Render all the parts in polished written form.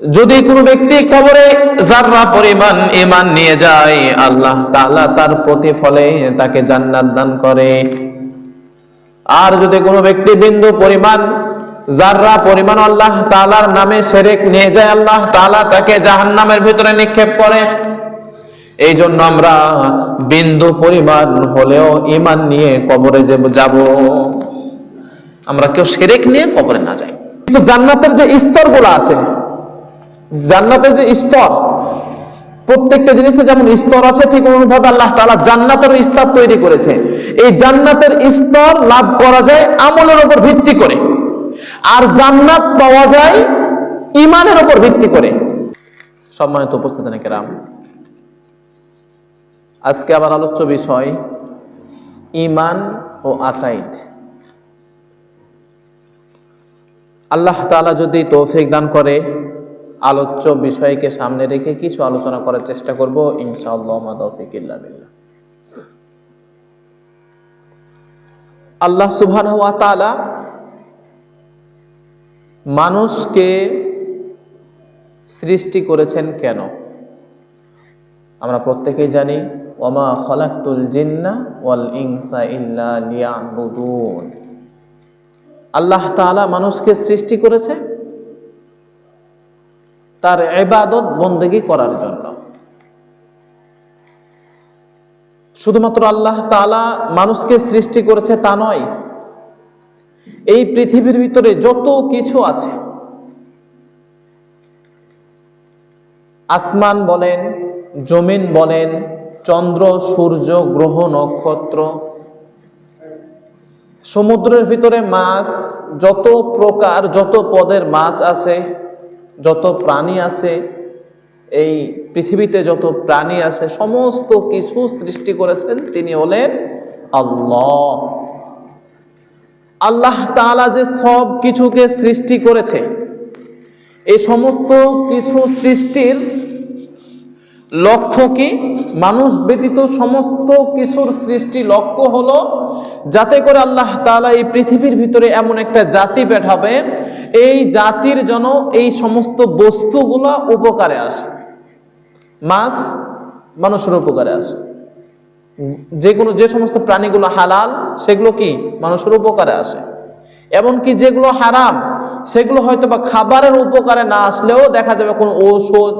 যদি কোনো ব্যক্তি কবরে যাররা পরিমাণ ঈমান নিয়ে যায়, আল্লাহ তাআলা তার প্রতিফলে তাকে জান্নাত দান করে। আর যদি কোনো ব্যক্তি বিন্দু পরিমাণ যাররা পরিমাণ আল্লাহ তাআলার নামে শিরক নিয়ে যায়, আল্লাহ তাআলা তাকে জাহান্নামের ভিতরে নিক্ষেপ করে। এই জন্য আমরা বিন্দু পরিমাণ হলেও ঈমান নিয়ে কবরে যাব, আমরা কেউ শিরক নিয়ে কবরে না যাই। কিন্তু জান্নাতের যে স্তরগুলো আছে, জান্নাতের যে স্তর, প্রত্যেকটা জিনিসের যেমন স্তর আছে, ঠিক অনুভাবে আল্লাহ তাআলা জান্নাতের স্তর তৈরি করেছে। এই জান্নাতের স্তর লাভ করা যায় আমলের উপর ভিত্তি করে, আর জান্নাত পাওয়া যায় ঈমানের উপর ভিত্তি করে। সম্মানিত উপস্থিতি কেরাম, আজকে আবার আলোচ্য বিষয় ঈমান ও আকাইদ। আল্লাহ তাআলা যদি তৌফিক দান করে, আলোচ্য বিষয়কে সামনে রেখে কিছু আলোচনা করার চেষ্টা করব ইনশাআল্লাহ। মা তৌফিক ইল্লা বিল্লাহ। আল্লাহ সুবহানাহু ওয়া তাআলা মানুষকে সৃষ্টি করেছেন কেন? আমরা প্রত্যেকেই জানি, ওয়ামা খালাকতুল জিন্না ওয়াল ইনসা ইল্লা লিয়াবুদুন। আল্লাহ তাআলা মানুষকে সৃষ্টি করেছে তার ইবাদত বন্দেগী করার জন্য। শুধুমাত্র আল্লাহ তাআলা মানুষকে সৃষ্টি করেছে তা নয়, এই পৃথিবীর ভিতরে যত কিছু আছে, আসমান বলেন, জমিন বলেন, চন্দ্র, সূর্য, গ্রহ, নক্ষত্র, সমুদ্রের ভিতরে মাছ, যত প্রকার যত পদের মাছ আছে, যত প্রাণী আছে, এই পৃথিবীতে যত প্রাণী আছে, সমস্ত কিছু সৃষ্টি করেছেন তিনি হলেন আল্লাহ। আল্লাহ তাআলা যে সব কিছুকে সৃষ্টি করেছে, এই সমস্ত কিছু সৃষ্টির লক্ষ্য কি? মানুষ ব্যতীত সমস্ত কিছুর সৃষ্টি লক্ষ্য হলো যাতে করে আল্লাহ তাআলা এই পৃথিবীর ভিতরে এমন একটা জাতি পাঠাবে, এই জাতির জন্য এই সমস্ত বস্তুগুলো উপকারে আসে। মাছ মানুষের উপকারে আসে, যে সমস্ত প্রাণীগুলো হালাল সেগুলো কি মানুষের উপকারে আসে, এমনকি যেগুলো হারাম সেগুলো হয়তো বা খাবারের উপকারে না আসলেও দেখা যাবে কোনো ঔষধ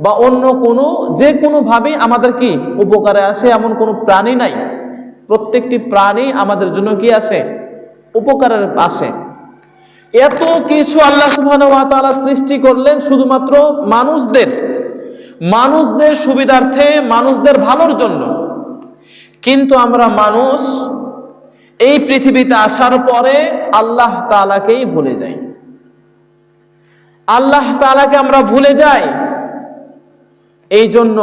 বা অন্য কোনো যে কোনো ভাবে আমাদের কি উপকারে আসে, এমন কোনো প্রাণী নাই। প্রত্যেকটি প্রাণী আমাদের জন্য কি আসে? উপকারের আসে। এত কিছু আল্লাহ সুবহানাহু ওয়া তাআলা সৃষ্টি করলেন শুধুমাত্র মানুষদের সুবিধার্থে, মানুষদের ভালোর জন্য। কিন্তু আমরা মানুষ এই পৃথিবীতে আসার পরে আল্লাহ তাআলাকেই ভুলে যাই। আল্লাহ তাআলাকে আমরা ভুলে যাই। এই জন্য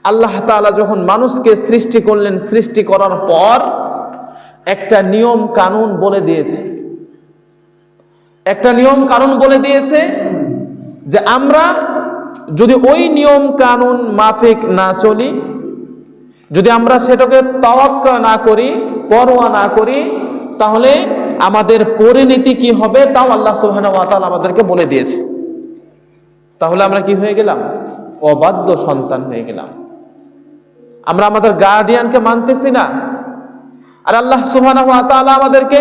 আল্লাহ তাআলা যখন মানুষকে সৃষ্টি করলেন, সৃষ্টি করার পর একটা নিয়ম কানুন বলে দিয়েছে, যে আমরা যদি ওই নিয়ম কানুন মাফিক না চলি, যদি আমরা সেটাকে তাওয়াক্কা না করি, পরোয়া না করি, তাহলে আমাদের পরিণতি কি হবে তাও আল্লাহ সুবহানাহু ওয়া তাআলা আমাদেরকে বলে দিয়েছে। তাহলে আমরা কি হয়ে গেলাম? অবাধ্য সন্তান হয়ে গেলাম। আমরা আমাদের গার্ডিয়ানকে মানতেছি না, আর আল্লাহ সুবহানাহু ওয়া তাআলা আমাদেরকে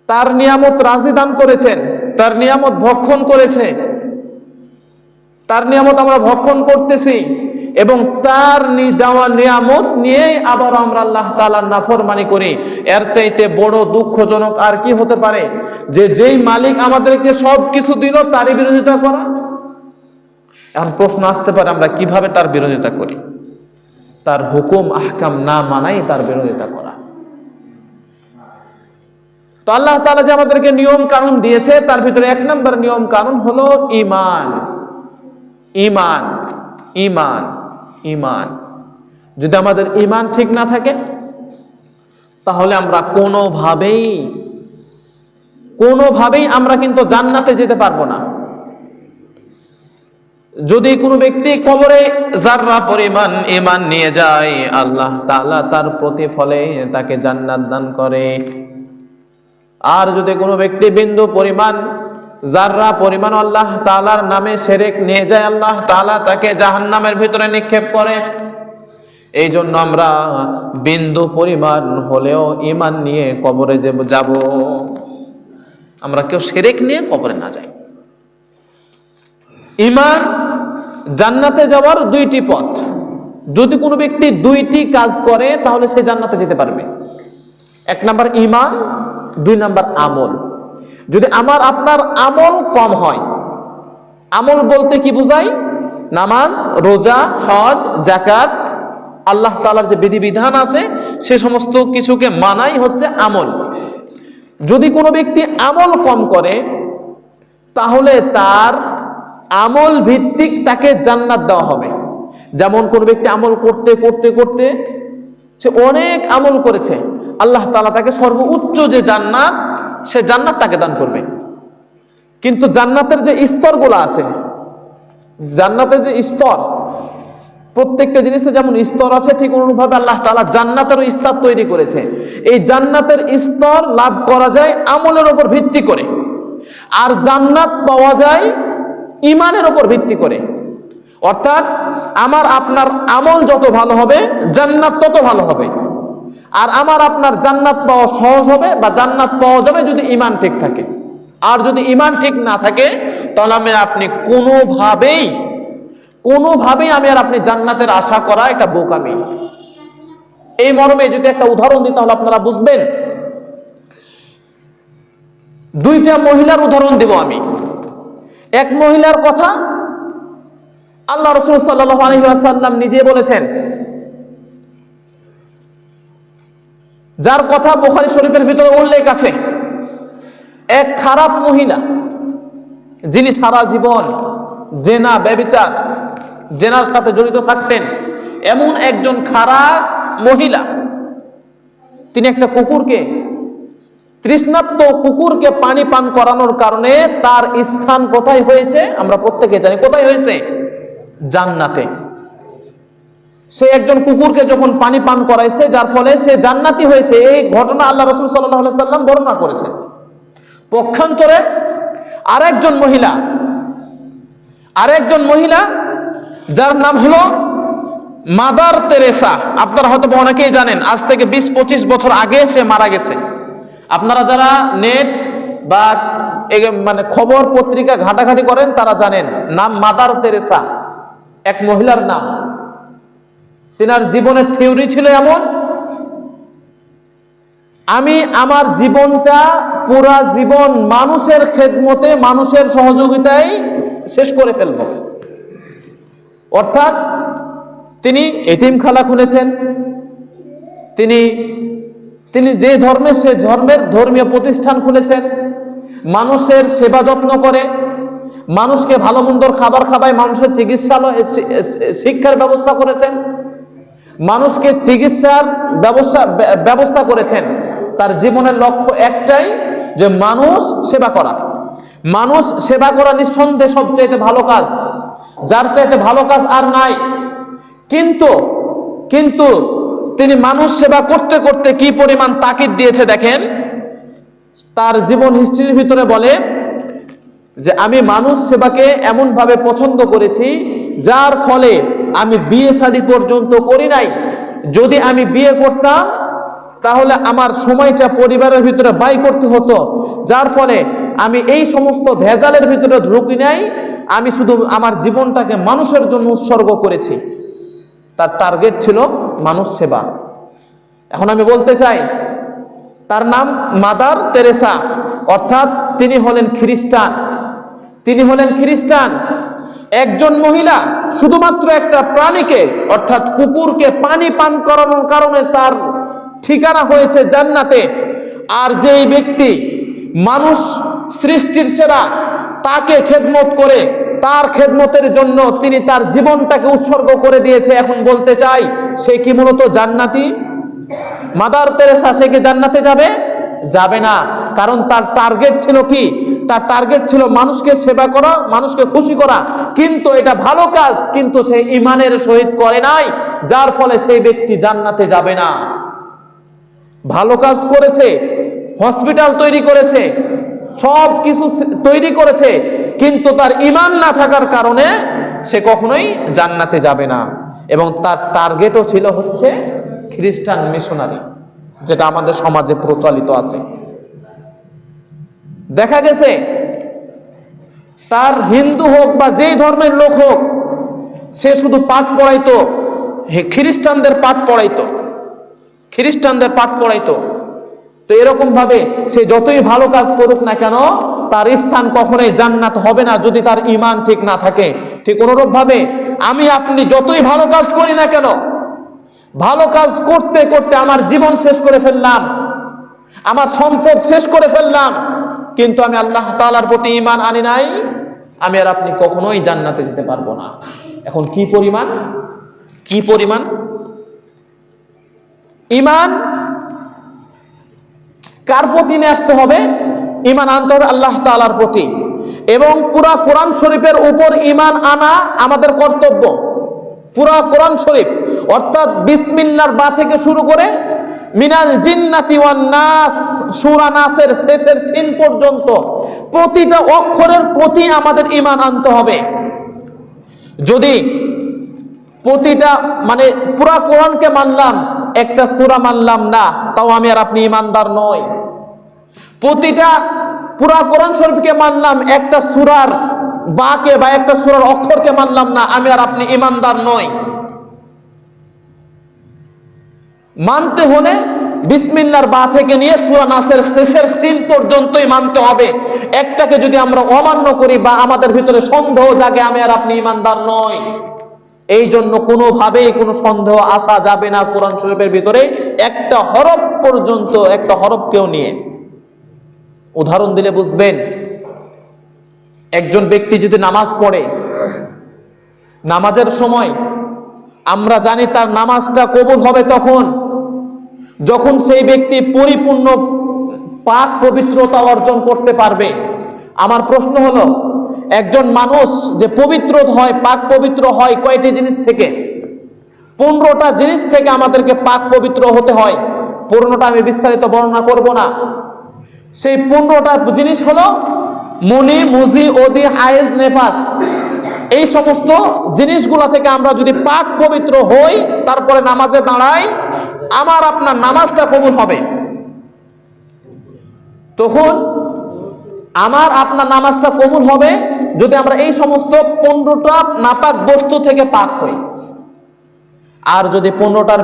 তার নিয়ামত রাজি দান করেছেন, তার নিয়ামত ভক্ষণ করেছে, তার নিয়ামত আমরা ভক্ষণ করতেছি এবং তার দেওয়া নিয়ামত নিয়ে আবার আমরা আল্লাহ তাআলার নাফরমানি করি। এর চাইতে বড় দুঃখজনক আর কি হতে পারে যে যেই মালিক আমাদেরকে সব কিছু দিল তারই বিরোধিতা করা। এখন প্রশ্ন আসতে পারে আমরা কিভাবে তার বিরোধিতা করি? তার হুকুম আহকাম না মানাই তার বিরোধিতা করা। তো আল্লাহ তাআলা যে আমাদেরকে নিয়ম কানুন দিয়েছে তার ভিতরে এক নম্বর নিয়ম কানুন হলো ঈমান। ঈমান ঈমান ঈমান যদি আমাদের ঈমান ঠিক না থাকে তাহলে আমরা কোনোভাবেই আমরা কিন্তু জান্নাতে যেতে পারবো না। যদি কোনো ব্যক্তি কবরে যাররা পরিমাণ ঈমান নিয়ে যায়, আল্লাহ তাআলা তার প্রতিফলে তাকে জান্নাত দান করে। আর যদি কোনো ব্যক্তি বিন্দু পরিমাণ যাররা পরিমাণ আল্লাহ তাআলার নামে শিরক নিয়ে যায়, আল্লাহ তাআলা তাকে জাহান্নামের ভিতরে নিক্ষেপ করে। এই জন্য আমরা বিন্দু পরিমাণ হলেও ঈমান নিয়ে কবরে যাব, আমরা কেউ শিরক নিয়ে কবরে না যাই। ঈমান জান্নাতে যাওয়ার দুইটি পথ। যদি কোনো ব্যক্তি দুইটি কাজ করে তাহলে সে জান্নাতে যেতে পারবে। এক নাম্বার ঈমান, দুই নাম্বার আমল। যদি আমার আপনার আমল কম হয়, আমল বলতে কি বোঝায়? নামাজ, রোজা, হজ, যাকাত, আল্লাহ তাআলার যে বিধিবিধান আছে সে সমস্ত কিছুকে মানাই হচ্ছে আমল। যদি কোনো ব্যক্তি আমল কম করে তাহলে তার আমল ভিত্তিক তাকে জান্নাত দেওয়া হবে। যেমন কোন ব্যক্তি আমল করতে করতে করতে সে অনেক আমল করেছে, আল্লাহ তাআলা তাকে সর্বোচ্চ যে জান্নাত, সে জান্নাত তাকে দান করবে। কিন্তু জান্নাতের যে স্তরগুলো আছে, জান্নাতের যে স্তর, প্রত্যেকটা জিনিসে যেমন স্তর আছে ঠিক অনুরূপভাবে আল্লাহ তাআলা জান্নাতেরও স্তর তৈরি করেছে। এই জান্নাতের স্তর লাভ করা যায় আমলের উপর ভিত্তি করে, আর জান্নাত পাওয়া যায় ঈমানের উপর ভিত্তি করে। অর্থাৎ আমার আপনার আমল যত ভালো হবে জান্নাত তত ভালো হবে, আর আমার আপনার জান্নাত পাওয়া সহজ হবে বা জান্নাত পাওয়া যাবে যদি ঈমান ঠিক থাকে। আর যদি ঈমান ঠিক না থাকে তাহলে আমি আপনি কোনোভাবেই আমি আর আপনি জান্নাতের আশা করা এটা বোকামি। এই মর্মে যদি একটা উদাহরণ দিই তাহলে আপনারা বুঝবেন। দুইটা মহিলার উদাহরণ দেব আমি। এক মহিলার কথা আল্লাহ রাসূল সাল্লাল্লাহু আলাইহি ওয়াসাল্লাম নিজে বলেছেন, যার কথা বুখারী শরীফের ভিতরে উল্লেখ আছে। এক খারাপ মহিলা, যিনি সারা জীবন জেনা, ব্যভিচার, জেনার সাথে জড়িত থাকতেন, এমন একজন খারাপ মহিলা, তিনি একটা কুকুরকে, তৃষ্ণার্ত কুকুরকে পানি পান করানোর কারণে তার স্থান কোথায় হয়েছে আমরা প্রত্যেকে জানি। কোথায় হয়েছে? জান্নাতে। সে একজন কুকুরকে যখন পানি পান করাইছে, যার ফলে সে জান্নাতি হয়েছে। এই ঘটনা আল্লাহ রাসূল সাল্লাল্লাহু আলাইহি ওয়াসাল্লাম বর্ণনা করেছেন। পক্ষান্তরে আরেকজন মহিলা যার নাম হলো মাদার তেরেসা। আপনারা হয়তো অনেকেই জানেন, আজ থেকে 20-25 বছর আগে সে মারা গেছে। আপনারা যারা নেট বা মানে খবর পত্রিকা ঘাটাঘাটি করেন তারা জানেন নাম মাদার তেরেসা, এক মহিলার নাম। তিনার জীবনের থিওরি ছিল এমন, আমি আমার জীবনটা পুরা জীবন মানুষের খেদমতে, মানুষের সহযোগিতায় শেষ করে ফেলব। অর্থাৎ তিনি এতিমখানা খুলেছেন, তিনি যে ধর্মে, সে ধর্মের ধর্মীয় প্রতিষ্ঠান খুলেছেন, মানুষের সেবা যত্ন করে, মানুষকে ভালো মন্দর খাবার খাওয়ায়, মানুষের চিকিৎসালয়, শিক্ষার ব্যবস্থা করেছেন, মানুষকে চিকিৎসার ব্যবস্থা করেছেন। তার জীবনের লক্ষ্য একটাই, যে মানুষ সেবা করা। মানুষ সেবা করা নিঃসন্দেহে সবচাইতে ভালো কাজ, যার চাইতে ভালো কাজ আর নাই। কিন্তু তিনি মানুষ সেবা করতে করতে কি পরিমাণ তাকিদ দিয়েছে দেখেন। তার জীবন হিস্ট্রির ভিতরে বলে যে আমি মানুষ সেবাকে এমন ভাবে পছন্দ করেছি যার ফলে আমি বিয়ে শাদী পর্যন্ত করি নাই। যদি আমি বিয়ে করতাম তাহলে আমার সময়টা পরিবারের ভিতরে ব্যয় করতে হতো, যার ফলে আমি এই সমস্ত ভেজালের ভিতরে ঢুকি নাই। আমি শুধু আমার জীবনটাকে মানুষের জন্য উৎসর্গ করেছি। তার টার্গেট ছিল মানুষ সেবা। এখন আমি বলতে চাই, তার নাম মাদার তেরেসা, অর্থাৎ তিনি হলেন খ্রিস্টান। একজন মহিলা শুধুমাত্র একটা প্রাণীকে, অর্থাৎ কুকুরকে পানি পান করানোর কারণে তার ঠিকানা হয়েছে জান্নাতে। আর যেই ব্যক্তি মানুষ সৃষ্টির সেরা, তাকে খেদমত করে, তার খেদমতের জন্য তিনি তার জীবনটাকে উৎসর্গ করে দিয়েছে, এখন বলতে চাই সে কি মূলত জান্নাতি? মাদার তেরেসা সে কি জান্নাতে যাবে না। কারণ তার টার্গেট ছিল কি? তার টার্গেট ছিল মানুষকে সেবা করা, মানুষকে খুশি করা। কিন্তু এটা ভালো কাজ, কিন্তু সে ঈমানের সহিত করে নাই, যার ফলে সেই ব্যক্তি জান্নাতে যাবে না। ভালো কাজ করেছে, হসপিটাল তৈরি করেছে, সব কিছু তৈরি করেছে, কিন্তু তার ঈমান না থাকার কারণে সে কখনোই জান্নাতে যাবে না। এবং তার টার্গেটও ছিল হচ্ছে খ্রিস্টান মিশনারি, যেটা আমাদের সমাজে প্রচলিত আছে। দেখা গেছে তার হিন্দু হোক বা যেই ধর্মের লোক হোক, সে শুধু পাঠ পড়াইতো, খ্রিস্টানদের পাঠ পড়াইতো। তো এরকম ভাবে সে যতই ভালো কাজ করুক না কেন, তার স্থান কখনোই জান্নাত হবে না যদি তার ঈমান ঠিক না থাকে। ঠিক অনুরূপ ভাবে আমি আপনি যতই ভালো কাজ করি না কেন, ভালো কাজ করতে করতে আমার জীবন শেষ করে ফেললাম, আমার সম্পদ শেষ করে ফেললাম, কিন্তু আমি আল্লাহ তাআলার প্রতি ঈমান আনি নাই, আমি আর আপনি কখনোই জান্নাতে যেতে পারবো না। এখন কি পরিমাণ ঈমান কার প্রতি নিয়ে আসতে হবে? ঈমান আনতে হবে আল্লাহ তাআলার প্রতি, এবং পুরা কোরআন শরীফের উপর ঈমান আনা আমাদের কর্তব্য। পুরা কোরআন শরীফ অর্থাৎ বিসমিল্লাহর বা থেকে শুরু করে মিনাল জিন্নাতি ওয়ান নাস, সূরা নাসের শেষের সিন পর্যন্ত প্রতিটা অক্ষরের প্রতি আমাদের ঈমান আনতে হবে। যদি প্রতিটা পুরা কোরআনকে মানলাম, একটা সূরা মানলাম না, তাও আমি আর আপনি ঈমানদার নই। পুরা কোরআন শরীফকে মানলাম, একটা সূরার বাকে বা একটা সূরার অক্ষরকে মানলাম না, আমি আর আপনি ঈমানদার নই। মানতে হলে বিসমিল্লাহর বা থেকে নিয়ে সূরা নাসের শেষের সিন পর্যন্তই মানতে হবে। একটাকে যদি আমরা অমান্য করি বা আমাদের ভিতরে সন্দেহ জাগে, আমি আর আপনি ঈমানদার নই। এই জন্য কোনোভাবেই কোনো সন্দেহ আসা যাবে না কোরআন শরীফের ভিতরে একটা হরফ পর্যন্ত, একটা হরফকেও নিয়ে। উদাহরণ দিলে বুঝবেন, একজন ব্যক্তি যদি নামাজ পড়ে, নামাজের সময় আমরা জানি তার নামাজটা কবুল হবে যখন সেই ব্যক্তি পরিপূর্ণ পাক পবিত্রতা অর্জন করতে পারবে। আমার প্রশ্ন হলো, একজন মানুষ যে পবিত্র হয়, পাক পবিত্র হয় কয়টি জিনিস থেকে? 15টা জিনিস থেকে আমাদেরকে পাক পবিত্র হতে হয়। 15টা আমি বিস্তারিত বর্ণনা করব না। সেই 15টা জিনিস হলো মুনি, মুজি, ওদি, হায়েজ, নেফাস। এই সমস্ত জিনিসগুলা থেকে আমরা যদি পাক পবিত্র হই, তারপরে নামাজে দাঁড়াই, আমার আপনার নামাজটা কবুল হবে। তখন আমার আপনার নামাজটা কবুল হবে যদি আমরা এই সমস্ত 15টা নাপাক বস্তু থেকে পাক হই। আর যদি 15টার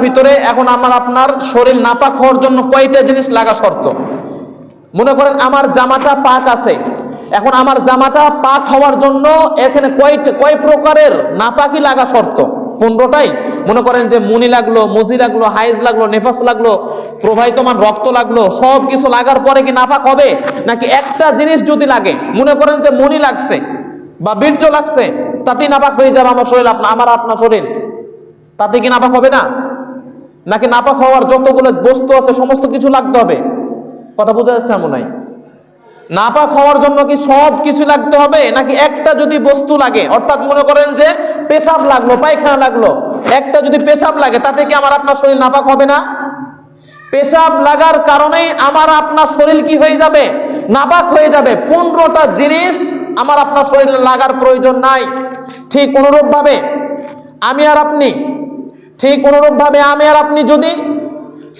ভিতরে এখন আমার আপনার শরীর নাপাক হওয়ার জন্য কয়টা জিনিস লাগা শর্ত? মনে করেন আমার জামাটা পাক আছে, এখন আমার জামাটা পাক হওয়ার জন্য এখানে কয় প্রকারের নাপাকি লাগা শর্ত? 15টাই। মনে করেন যে মুনি লাগলো, মুজি লাগলো, হাইজ লাগলো, নেফাস লাগলো, প্রবাহিতমান রক্ত লাগলো, সব কিছু লাগার পরে কি নাপাক হবে? নাকি একটা জিনিস যদি লাগে, মনে করেন যে মুনি লাগছে বা বীর্য লাগছে, তাতেই নাপাক হয়ে যাবে আমার শরীর, আমার আপনার শরীর, তাতে কি নাপাক হবে না? নাকি নাপাক হওয়ার যতগুলো বস্তু আছে সমস্ত কিছু লাগতে হবে? কথা বোঝা যাচ্ছে এমন নাই? নাপাক হওয়ার জন্য কি সব কিছু লাগতে হবে, নাকি একটা যদি বস্তু লাগে? অর্থাৎ মনে করেন যে পেশাব লাগলো, পায়খানা লাগলো, একটা যদি পেশাব লাগে, তাতে কি আমার আপনার শরীর নাপাক হবে না? পেশাব লাগার কারণেই আমার আপনার শরীর কি হয়ে যাবে? নাপাক হয়ে যাবে। 15টা জিনিস আমার আপনার শরীরে লাগার প্রয়োজন নাই। ঠিক অনুরূপভাবে আমি আর আপনি যদি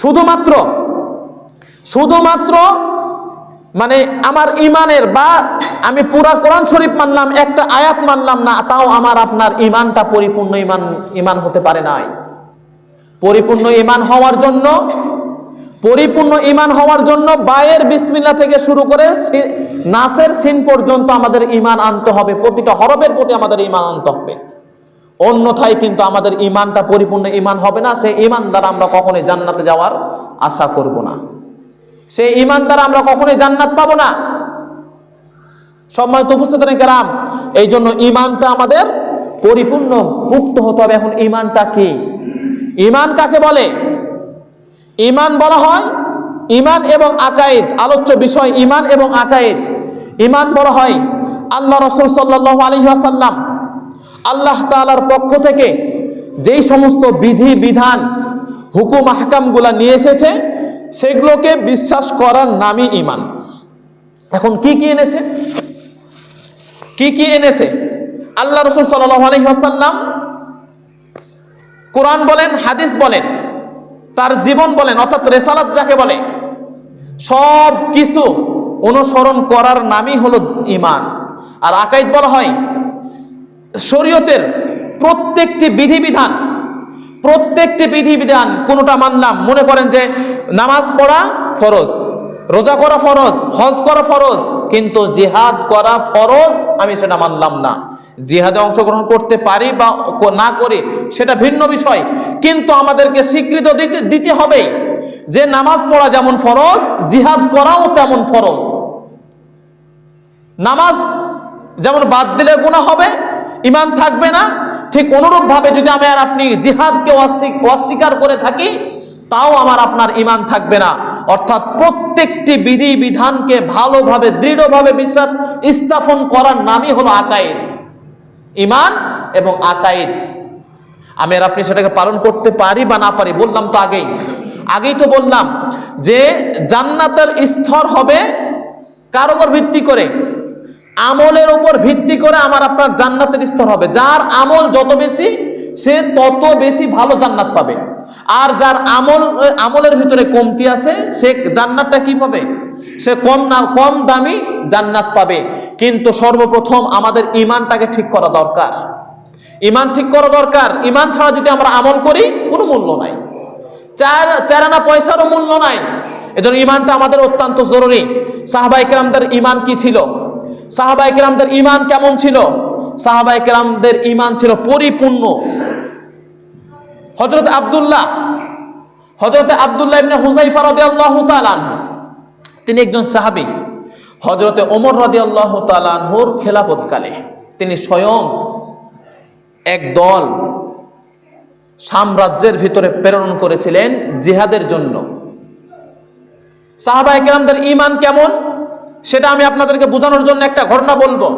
শুধুমাত্র আমার ইমানের বা আমি পুরা কোরআন শরীফ মানলাম, একটা আয়াত মানলাম না, তাও আমার আপনার ইমানটা পরিপূর্ণ ইমান হতে পারে নাই। পরিপূর্ণ ইমান হওয়ার জন্য বায়ের বিসমিল্লাহ থেকে শুরু করে নাসের সিন পর্যন্ত আমাদের ইমান আনতে হবে। প্রতিটা হরফের প্রতি আমাদের ইমান আনতে হবে, অন্যথায় কিন্তু আমাদের ইমানটা পরিপূর্ণ ইমান হবে না। সেই ইমান দ্বারা আমরা কখনোই জান্নাতে যাওয়ার আশা করব না, সেই ইমান দ্বারা আমরা কখনোই জান্নাত পাবো না। সম্মানিত উপস্থিতি কেরাম, এই জন্য ইমানটা আমাদের পরিপূর্ণ মুক্ত হতে হবে। এখন ইমানটা কি? ইমান কাকে বলে? ইমান বলা হয় ইমান এবং আকায়েদ, আলোচ্য বিষয় ইমান এবং আকায়েদ। ইমান বলা হয় আল্লাহ রাসূল সাল্লাল্লাহু আলাইহি ওয়াসাল্লাম আল্লাহ তাআলার পক্ষ থেকে যেই সমস্ত বিধি বিধান, হুকুম আহকামগুলা নিয়ে এসেছে, সেগুলোকে বিশ্বাস করার নামই ঈমান। এখন কি কি এনেছে, কি কি এনেছে? আল্লাহ রাসূল সাল্লাল্লাহু আলাইহি ওয়াসাল্লাম কোরআন বলেন, হাদিস বলেন, তার জীবন বলেন, অর্থাৎ রিসালাত যাকে বলে, সব কিছু অনুসরণ করার নামই হলো ঈমান। আর আকাইদ বলা হয় শরীয়তের প্রত্যেকটি বিধিবিধান, প্রত্যেকটি বিধিবিধান কোনটা মানলাম, মনে করেন যে নামাজ পড়া ফরজ, রোজা করা ফরজ, হজ করা ফরজ, কিন্তু জিহাদ করা ফরজ আমি সেটা মানলাম না। জিহাদে অংশগ্রহণ করতে পারি বা না করি সেটা ভিন্ন বিষয়, কিন্তু আমাদেরকে স্বীকৃতি দিতে হবে যে নামাজ পড়া যেমন ফরজ, জিহাদ করাও তেমন ফরজ। নামাজ যেমন বাদ দিলে গুনাহ হবে, ঈমান থাকবে না, ঠিক অনুরূপ ভাবে যদি আমি আর আপনি জিহাদকে অস্বীকার করে থাকি, তাও আমার আপনার ঈমান থাকবে না। অর্থাৎ প্রত্যেকটি বিধি বিধানকে ভালোভাবে দৃঢ়ভাবে বিশ্বাস স্থাপন করার নামই হলো আকায়েদ। ঈমান এবং আকায়েদ, আমি আর আপনি সেটাকে পালন করতে পারি বা না পারি, বললাম তো আগেই তো বললাম যে জান্নাতের স্তর হবে কার উপর ভিত্তি করে? আমলের উপর ভিত্তি করে আমার আপনার জান্নাতের স্তর হবে। যার আমল যত বেশি সে তত বেশি ভালো জান্নাত পাবে, আর যার আমলের ভিতরে কমতি আছে সে জান্নাতটা কি পাবে? সে কম দামি জান্নাত পাবে। কিন্তু সর্বপ্রথম আমাদের ঈমানটাকে ঠিক করা দরকার, ঈমান ঠিক করা দরকার। ঈমান ছাড়া যদি আমরা আমল করি কোনো মূল্য নাই, চার আনা পয়সারও মূল্য নাই। এজন্য ঈমানটা আমাদের অত্যন্ত জরুরি। সাহাবায়ে কেরামদের ঈমান কি ছিল? সাহাবায়ে কেরামদের ঈমান কেমন ছিল? সাহাবায়ে কেরামদের ঈমান ছিল পরিপূর্ণ। হযরত আব্দুল্লাহ ইবনে হুযায়ফা রাদিয়াল্লাহু তাআলা আনহু, তিনি একজন সাহাবী। হযরত ওমর রাদিয়াল্লাহু তাআলা আনহুর খেলাফতকালে তিনি স্বয়ং এক দল সাম্রাজ্যের ভিতরে প্রেরণ করেছিলেন জিহাদের জন্য। সাহাবায়ে কেরামদের ঈমান কেমন সেটা আমি আপনাদেরকে বোঝানোর জন্য একটা ঘটনা বলবো।